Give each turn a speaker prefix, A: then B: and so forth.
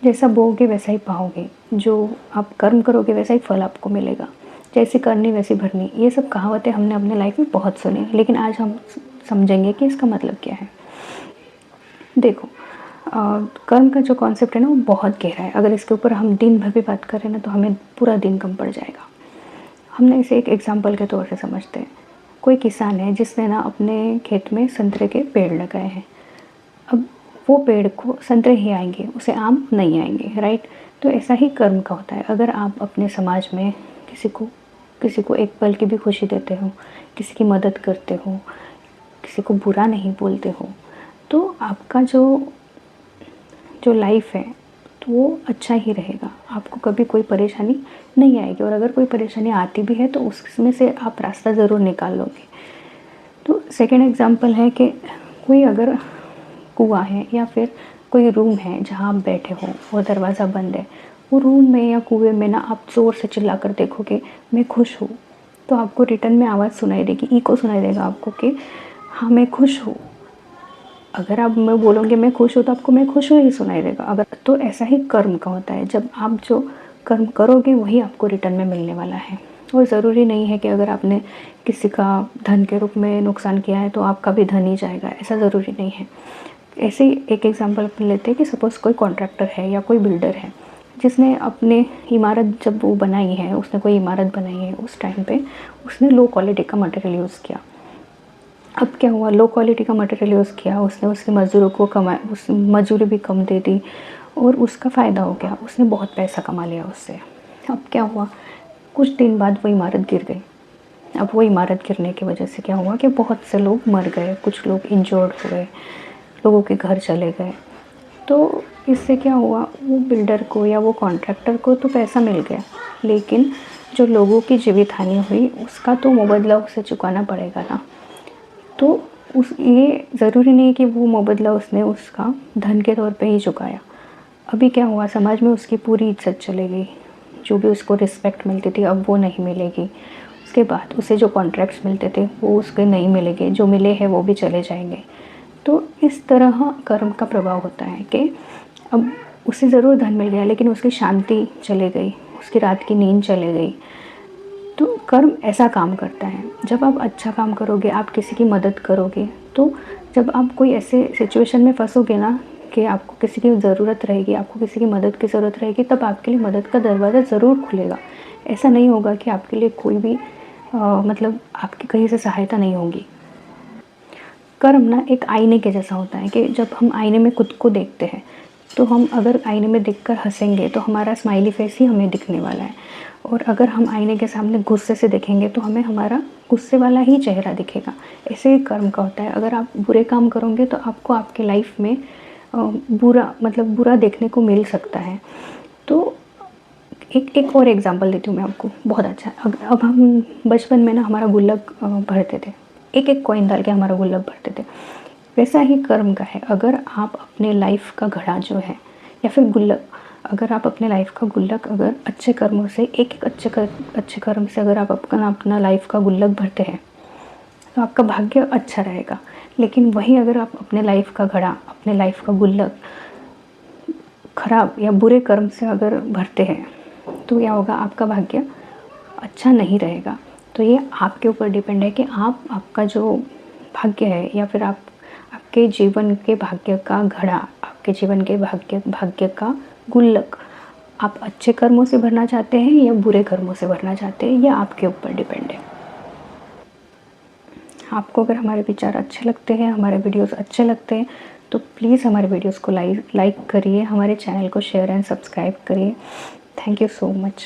A: जैसा बोओगे वैसा ही पाओगे, जो आप कर्म करोगे वैसा ही फल आपको मिलेगा। जैसी करनी वैसी भरनी, ये सब कहावतें हमने अपने लाइफ में बहुत सुनी, लेकिन आज हम समझेंगे कि इसका मतलब क्या है। देखो, कर्म का जो कॉन्सेप्ट है ना वो बहुत गहरा है। अगर इसके ऊपर हम दिन भर भी बात करें ना तो हमें पूरा दिन कम पड़ जाएगा। हमने इसे एक एग्जाम्पल के तौर से समझते हैं। कोई किसान है जिसने ना अपने खेत में संतरे के पेड़ लगाए हैं। अब वो पेड़ को संतरे ही आएंगे, उसे आम नहीं आएंगे, राइट। तो ऐसा ही कर्म का होता है। अगर आप अपने समाज में किसी को एक पल की भी खुशी देते हो, किसी की मदद करते हो, किसी को बुरा नहीं बोलते हो, तो आपका जो लाइफ है तो वो अच्छा ही रहेगा। आपको कभी कोई परेशानी नहीं आएगी, और अगर कोई परेशानी आती भी है तो उसमें से आप रास्ता ज़रूर निकाल लोगे। तो सेकंड एग्जांपल है कि कोई अगर कुआं है या फिर कोई रूम है जहाँ आप बैठे हो, वो दरवाज़ा बंद है, वो रूम में या कुएं में ना आप ज़ोर से चिल्ला कर देखोगे मैं खुश हूँ, तो आपको रिटर्न में आवाज़ सुनाई देगी, इको सुनाई देगा आपको कि हाँ मैं खुश हूँ। अगर आप मैं बोलोगे मैं खुश हूँ तो आपको मैं खुश हूँ ही सुनाई देगा। अगर तो ऐसा ही कर्म का होता है, जब आप जो कर्म करोगे वही आपको रिटर्न में मिलने वाला है। और ज़रूरी नहीं है कि अगर आपने किसी का धन के रूप में नुकसान किया है तो आपका भी धन ही जाएगा, ऐसा ज़रूरी नहीं है। ऐसे ही एक एग्जांपल अपन लेते हैं कि सपोज़ कोई कॉन्ट्रैक्टर है या कोई बिल्डर है जिसने अपने इमारत जब वो बनाई है, उसने कोई इमारत बनाई है, उस टाइम पे उसने लो क्वालिटी का मटेरियल यूज़ किया। अब क्या हुआ, लो क्वालिटी का मटेरियल यूज़ किया उसने, उसके मज़दूरों को उस मजदूरी भी कम दे दी और उसका फ़ायदा हो गया, उसने बहुत पैसा कमा लिया उससे। अब क्या हुआ, कुछ दिन बाद वो इमारत गिर गई। अब वो इमारत गिरने की वजह से क्या हुआ कि बहुत से लोग मर गए, कुछ लोग इंजर्ड हुए, लोगों के घर चले गए। तो इससे क्या हुआ, वो बिल्डर को या वो कॉन्ट्रैक्टर को तो पैसा मिल गया, लेकिन जो लोगों की जीवित हानि हुई उसका तो मुबदला उसे चुकाना पड़ेगा ना। तो ये ज़रूरी नहीं कि वो मुबदला उसने उसका धन के तौर पे ही चुकाया। अभी क्या हुआ, समाज में उसकी पूरी इज्जत चली गई, जो भी उसको रिस्पेक्ट मिलती थी अब वो नहीं मिलेगी। उसके बाद उसे जो कॉन्ट्रैक्ट्स मिलते थे वो उसके नहीं मिलेंगे, जो मिले हैं वो भी चले जाएंगे। तो इस तरह कर्म का प्रभाव होता है कि अब उसे ज़रूर धन मिल गया लेकिन उसकी शांति चली गई, उसकी रात की नींद चली गई। तो कर्म ऐसा काम करता है। जब आप अच्छा काम करोगे, आप किसी की मदद करोगे, तो जब आप कोई ऐसे सिचुएशन में फंसोगे ना कि आपको किसी की ज़रूरत रहेगी, आपको किसी की मदद की ज़रूरत रहेगी, तब आपके लिए मदद का दरवाज़ा ज़रूर खुलेगा। ऐसा नहीं होगा कि आपके लिए कोई भी मतलब आपकी कहीं से सहायता नहीं होगी। कर्म ना एक आईने के जैसा होता है कि जब हम आईने में खुद को देखते हैं तो हम अगर आईने में देखकर हंसेंगे तो हमारा स्माइली फेस ही हमें दिखने वाला है, और अगर हम आईने के सामने गुस्से से देखेंगे तो हमें हमारा गुस्से वाला ही चेहरा दिखेगा। ऐसे ही कर्म का होता है। अगर आप बुरे काम करोगे तो आपको आपके लाइफ में बुरा देखने को मिल सकता है। तो एक और एग्जांपल देती हूँ मैं आपको, बहुत अच्छा। अब हम बचपन में ना हमारा गुल्लक भरते थे, एक एक कॉइन डाल के हमारा गुल्लक भरते थे। वैसा ही कर्म का है। अगर आप अपने लाइफ का घड़ा जो है या फिर गुल्लक, अगर आप अपने लाइफ का गुल्लक अगर अच्छे कर्मों से एक एक अच्छे कर्म से अगर आप अपना लाइफ का गुल्लक भरते हैं तो आपका भाग्य अच्छा रहेगा। लेकिन वही अगर आप अपने लाइफ का घड़ा, अपने लाइफ का गुल्लक खराब या बुरे कर्म से अगर भरते हैं तो क्या होगा, आपका भाग्य अच्छा नहीं रहेगा। तो ये आपके ऊपर डिपेंड है कि आपका जो भाग्य है या फिर आपके जीवन के भाग्य का घड़ा, आपके जीवन के भाग्य का गुल्लक आप अच्छे कर्मों से भरना चाहते हैं या बुरे कर्मों से भरना चाहते हैं, ये आपके ऊपर डिपेंड है। आपको अगर हमारे विचार अच्छे लगते हैं, हमारे वीडियोस अच्छे लगते हैं तो प्लीज़ हमारे वीडियोस को लाइक करिए, हमारे चैनल को शेयर एंड सब्सक्राइब करिए। Thank you so much.